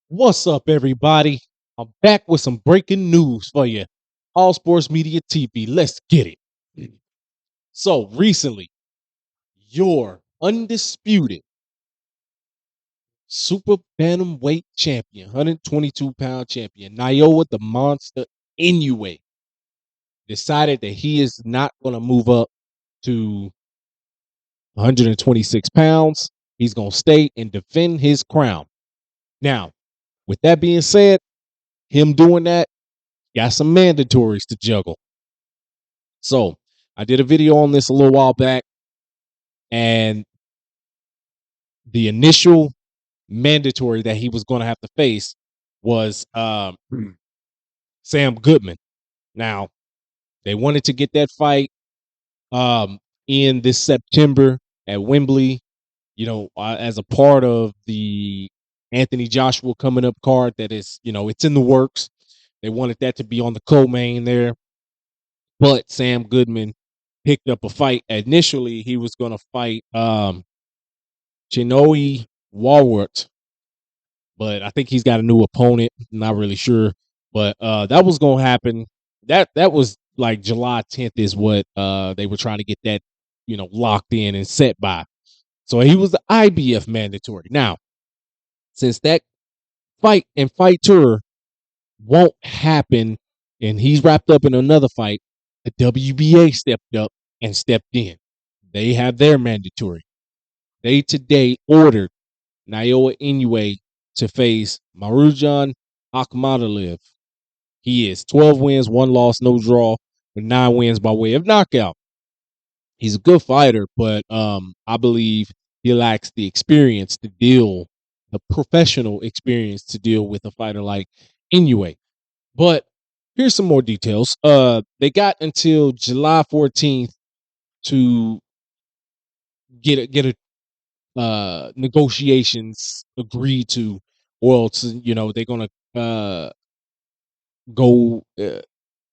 What's up, everybody? I'm back with some breaking news for you. All Sports Media TV. Let's get it. So, recently, your undisputed super bantamweight champion, 122-pound champion, Naoya the Monster Inoue, decided that he is not going to move up to 126 pounds. He's going to stay and defend his crown. Now, with that being said, him doing that got some mandatories to juggle. So I did a video on this a little while back, and the initial mandatory that he was going to have to face was Sam Goodman. Now, they wanted to get that fight in this September at Wembley, as a part of the Anthony Joshua coming up card that is, it's in the works. They wanted that to be on the co-main there. But Sam Goodman picked up a fight. Initially, he was going to fight Chinoe Walwart, but I think he's got a new opponent. Not really sure, but that was going to happen. That was like July 10th is what they were trying to get that locked in and set by. So he was the IBF mandatory. Now, since that fight and fight tour won't happen, and he's wrapped up in another fight, the WBA stepped up and stepped in. They have their mandatory. They today ordered Naoya Inoue to face Muridjon Akhmadaliev. He is 12 wins, 1 loss, no draw, with 9 wins by way of knockout. He's a good fighter, but I believe he lacks the experience to deal, the professional experience to deal with a fighter like Inoue. But here's some more details. They got until July 14th to get a negotiations agreed to, or else they're gonna go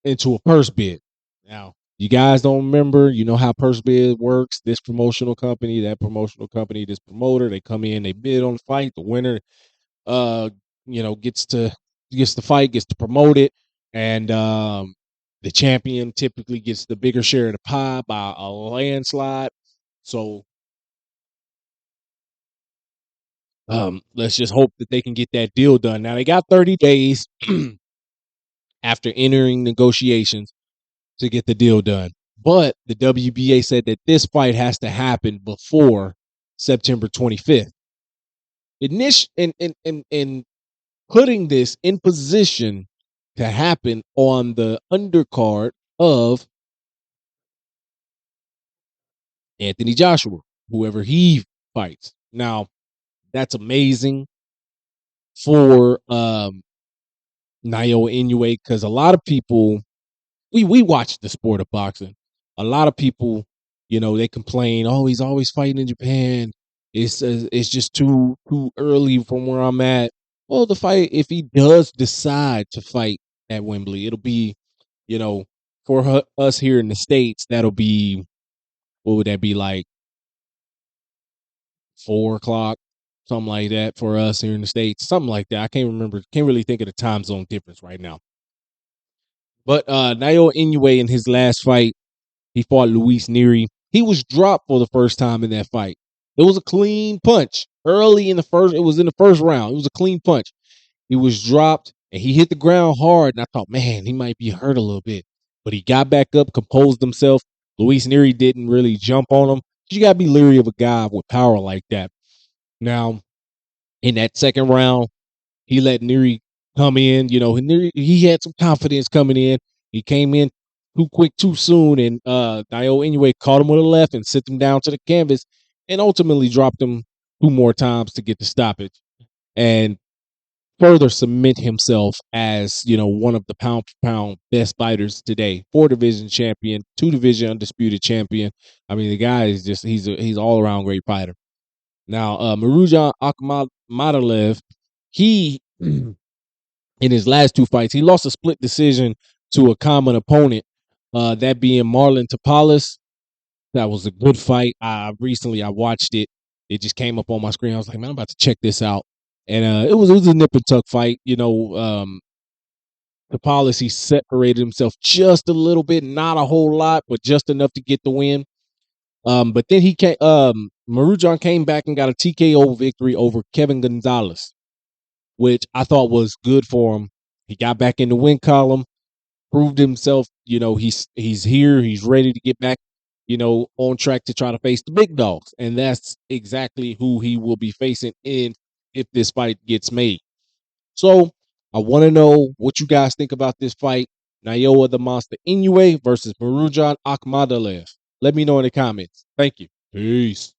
into a purse bid. Now, you guys don't remember, you know how purse bid works. This promotional company, that promotional company, this promoter, they come in, they bid on the fight. The winner, uh, gets to fight, gets to promote it, and the champion typically gets the bigger share of the pie by a landslide. So let's just hope that they can get that deal done. Now they got 30 days after entering negotiations to get the deal done. But the WBA said that this fight has to happen before September 25th. In putting this in position to happen on the undercard of Anthony Joshua, whoever he fights. Now, that's amazing for Naoya Inoue, because a lot of people, we watch the sport of boxing. A lot of people, they complain, oh, he's always fighting in Japan. It's just too early from where I'm at. Well, the fight, if he does decide to fight at Wembley, it'll be, for us here in the States, that'll be, what would that be, like 4 o'clock, something like that for us here in the States, something like that. I can't remember, can't really think of the time zone difference right now. But Naoya Inoue, in his last fight, he fought Luis Nery. He was dropped for the first time in that fight. It was a clean punch early in the first. It was in the first round. It was a clean punch. He was dropped and he hit the ground hard. And I thought, man, he might be hurt a little bit. But he got back up, composed himself. Luis Nery didn't really jump on him. You got to be leery of a guy with power like that. Now, in that second round, he let Nery come in. He had some confidence coming in. He came in too quick, too soon, and Naoya Inoue caught him with a left and sent him down to the canvas, and ultimately dropped him 2 more times to get the stoppage, and further cement himself as one of the pound for pound best fighters today. 4 division champion, 2 division undisputed champion. I mean, the guy is just he's all around great fighter. Now, Muridjon Akhmadaliev, he in his last 2 fights, he lost a split decision to a common opponent, that being Marlon Tapales. That was a good fight. Recently I watched it. It just came up on my screen. I was like, man, I'm about to check this out. And it was a nip and tuck fight. The policy separated himself just a little bit, not a whole lot, but just enough to get the win. But then Muridjon came back and got a TKO victory over Kevin Gonzalez, which I thought was good for him. He got back in the win column, proved himself. He's here. He's ready to get back, on track to try to face the big dogs. And that's exactly who he will be facing if this fight gets made. So I want to know what you guys think about this fight. Naoya the Monster Inoue versus Muridjon Akhmadaliev. Let me know in the comments. Thank you. Peace.